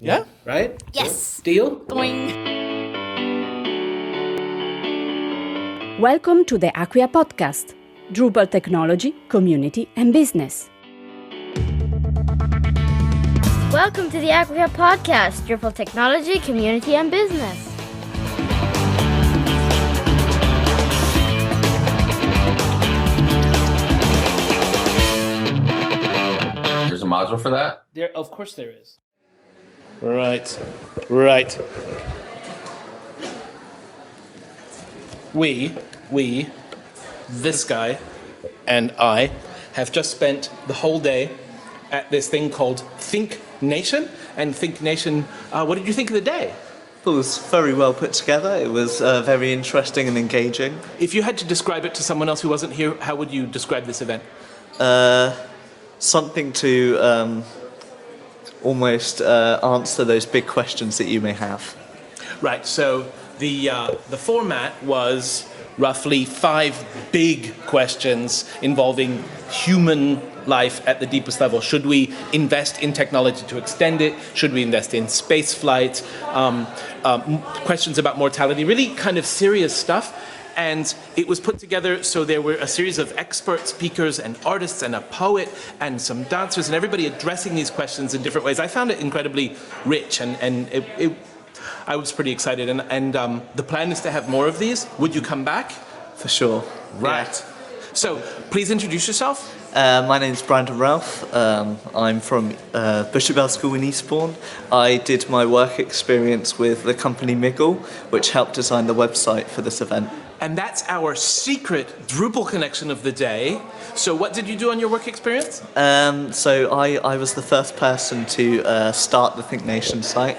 Yeah? Right? Yes. Deal? Boing. Welcome to the Acquia podcast, Drupal technology, community and business. Welcome to the Acquia podcast, Drupal technology, community, and business. There's a module for that? Of course there is. Right. We, this guy, and I have just spent the whole day at this thing called ThinkNation. And ThinkNation, what did you think of the day? It was very well put together. It was very interesting and engaging. If you had to describe it to someone else who wasn't here, how would you describe this event? Something to almost answer those big questions that you may have. Right, so the format was roughly 5 big questions involving human life at the deepest level. Should we invest in technology to extend it? Should we invest in space flight? Questions about mortality, really kind of serious stuff. And it was put together so there were a series of expert speakers and artists and a poet and some dancers and everybody addressing these questions in different ways. I found it incredibly rich and I was pretty excited. And the plan is to have more of these. Would you come back? For sure. Right. Yeah. So please introduce yourself. My name's Brandon Relph. I'm from Bishop Bell School in Eastbourne. I did my work experience with the company Miggle, which helped design the website for this event. And that's our secret Drupal connection of the day. So what did you do on your work experience? So I was the first person to start the ThinkNation site.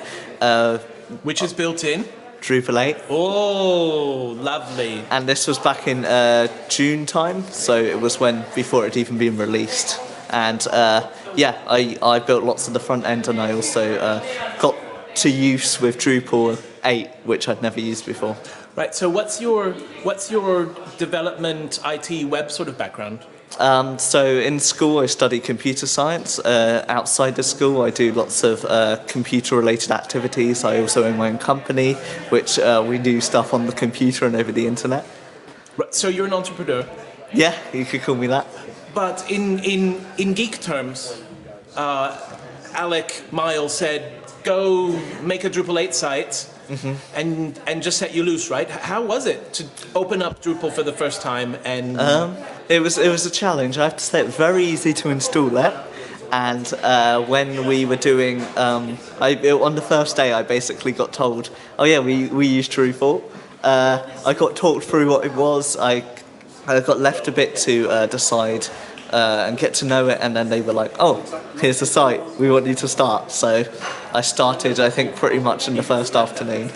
Which is built in? Drupal 8. Oh, lovely. And this was back in June time, so it was before it had even been released. And I built lots of the front end, and I also got to use with Drupal 8, which I'd never used before. Right. So what's your development, IT, web sort of background? So in school I study computer science. Outside the school I do lots of computer-related activities. I also own my own company, which we do stuff on the computer and over the internet. Right. So you're an entrepreneur. Yeah, you could call me that. But in geek terms, Alec Miles said, go make a Drupal 8 site. Mm-hmm. And just set you loose, right? How was it to open up Drupal for the first time? And it was a challenge. I have to say, it was very easy to install it. And when we were doing, on the first day, I basically got told, "Oh yeah, we use Drupal." I got talked through what it was. I got left a bit to decide and get to know it, and then they were like, "Oh, here's the site. We want you to start." So I started, I think, pretty much in the first afternoon.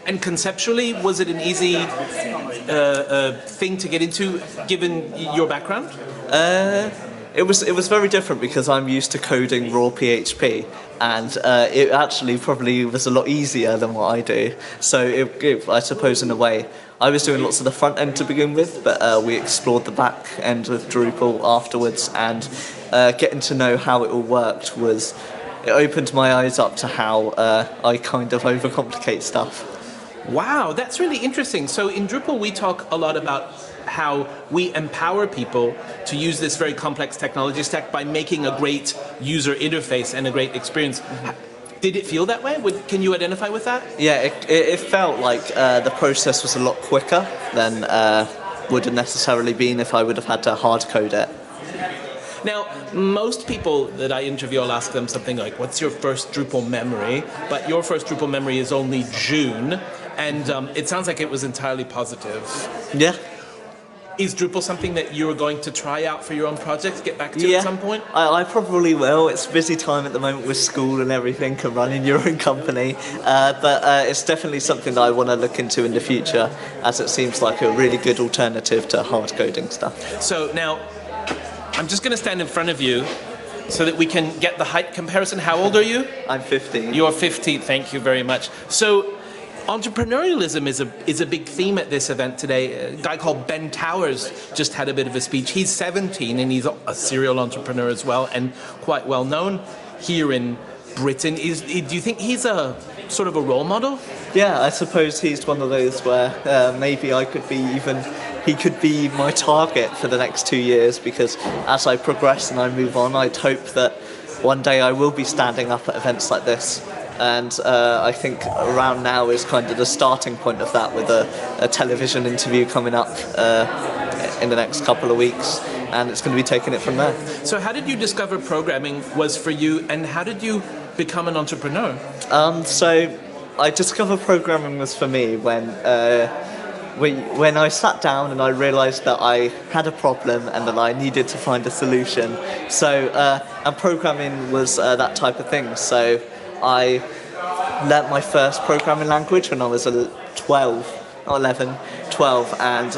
And conceptually, was it an easy thing to get into, given your background? It was very different because I'm used to coding raw PHP, and it actually probably was a lot easier than what I do. So I suppose in a way, I was doing lots of the front end to begin with, but we explored the back end with Drupal afterwards, and getting to know how it all worked it opened my eyes up to how I kind of overcomplicate stuff. Wow, that's really interesting. So in Drupal, we talk a lot about how we empower people to use this very complex technology stack by making a great user interface and a great experience. Did it feel that way? Can you identify with that? Yeah, it felt like the process was a lot quicker than would have necessarily been if I would have had to hard code it. Now, most people that I interview, I'll ask them something like, what's your first Drupal memory? But your first Drupal memory is only June, and it sounds like it was entirely positive. Yeah. Is Drupal something that you're going to try out for your own projects, get back to at some point? I probably will. It's a busy time at the moment with school and everything and running your own company. But it's definitely something that I want to look into in the future, as it seems like a really good alternative to hard coding stuff. So now, I'm just going to stand in front of you so that we can get the height comparison. How old are you? I'm 15. You're 15, thank you very much. So entrepreneurialism is a big theme at this event today. A guy called Ben Towers just had a bit of a speech. He's 17 and he's a serial entrepreneur as well and quite well known here in Britain. Do you think he's a sort of a role model? Yeah, I suppose he's one of those where maybe he could be my target for the next 2 years, because as I progress and I move on, I'd hope that one day I will be standing up at events like this. And I think around now is kind of the starting point of that, with a television interview coming up in the next couple of weeks, and it's going to be taking it from there. So how did you discover programming was for you, and how did you become an entrepreneur? So I discovered programming was for me when I sat down and I realised that I had a problem and that I needed to find a solution. So and programming was that type of thing. So I learnt my first programming language when I was 12, and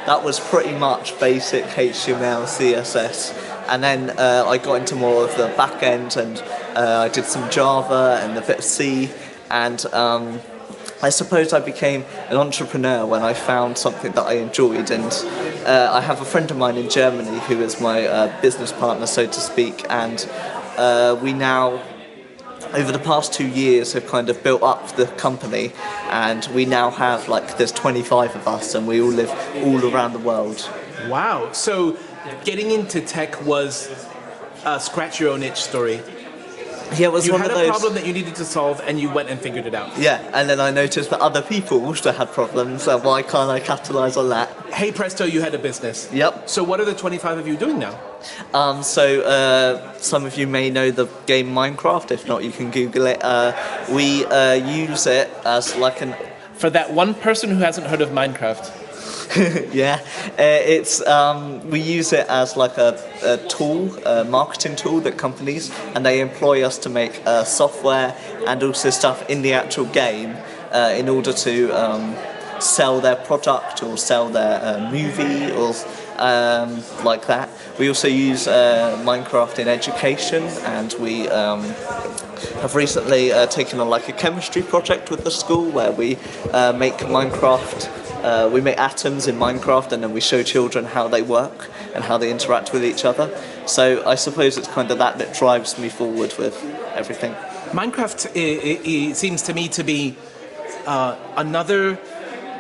that was pretty much basic HTML, CSS. And then I got into more of the back end, and I did some Java and a bit of C, and I suppose I became an entrepreneur when I found something that I enjoyed. And I have a friend of mine in Germany who is my business partner, so to speak, and we now, over the past 2 years, have kind of built up the company, and we now have, there's 25 of us, and we all live all around the world. Wow. So getting into tech was a scratch your own itch story. Yeah, it was You one had of a those. problem that you needed to solve, and you went and figured it out. Yeah, and then I noticed that other people also had problems, so why can't I capitalise on that? Hey presto, you had a business. Yep. So what are the 25 of you doing now? So some of you may know the game Minecraft. If not, you can Google it. We use it as For that one person who hasn't heard of Minecraft. yeah, we use it as a tool, a marketing tool that companies, and they employ us to make software and also stuff in the actual game in order to sell their product or sell their movie or like that. We also use Minecraft in education, and we have recently taken on a chemistry project with the school where we make Minecraft. We make atoms in Minecraft, and then we show children how they work and how they interact with each other. So I suppose it's kind of that drives me forward with everything. Minecraft it seems to me to be another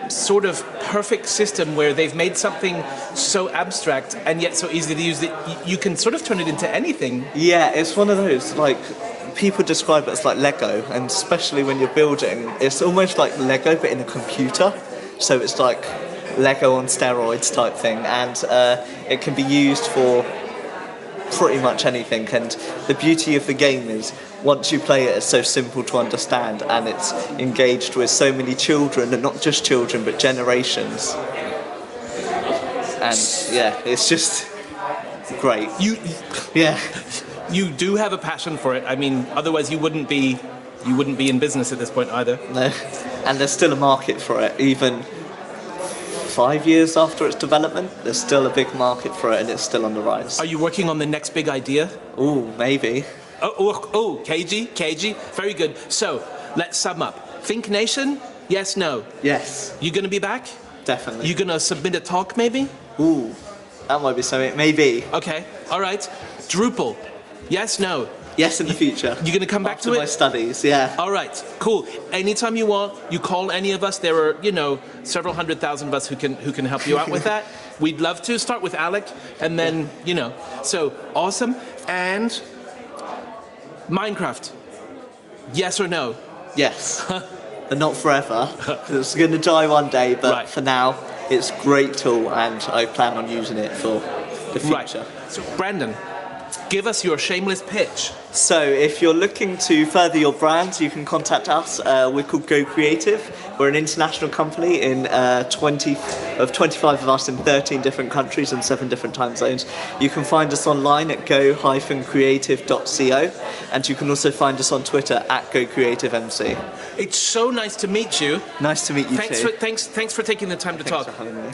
sort of perfect system where they've made something so abstract and yet so easy to use that you can sort of turn it into anything. Yeah, it's one of those, people describe it as like Lego, and especially when you're building, it's almost like Lego but in a computer. So it's like Lego on steroids type thing, and it can be used for pretty much anything. And the beauty of the game is once you play it, it's so simple to understand, and it's engaged with so many children, and not just children but generations. And yeah, it's just great. You do have a passion for it. I mean, otherwise you wouldn't be in business at this point either. No, and there's still a market for it. Even 5 years after its development, there's still a big market for it, and it's still on the rise. Are you working on the next big idea? Ooh, maybe. Oh, KG, very good. So let's sum up. ThinkNation, yes, no. Yes, You gonna be back? definitely. You gonna submit a talk maybe? Ooh, that might be something. Maybe. Okay, all right. Drupal, yes, no. Yes, in the future. You gonna come back After to my it? studies, yeah. All right, cool. Anytime you want, you call any of us. There are, several 100,000 of us who can help you out with that. We'd love to start with Alec, and then, So, awesome. And Minecraft, yes or no? Yes. But not forever. It's going to die one day, but Right. for now, it's a great tool, and I plan on using it for the future. Right. So, Brandon, give us your shameless pitch. So if you're looking to further your brand, you can contact us. We're called goCreative. We're an international company in 25 of us in 13 different countries and 7 different time zones. You can find us online at go-creative.co, and you can also find us on Twitter at goCreativemc. It's so nice to meet you. Nice to meet you too. Thanks for taking the time to talk. Thanks for having me.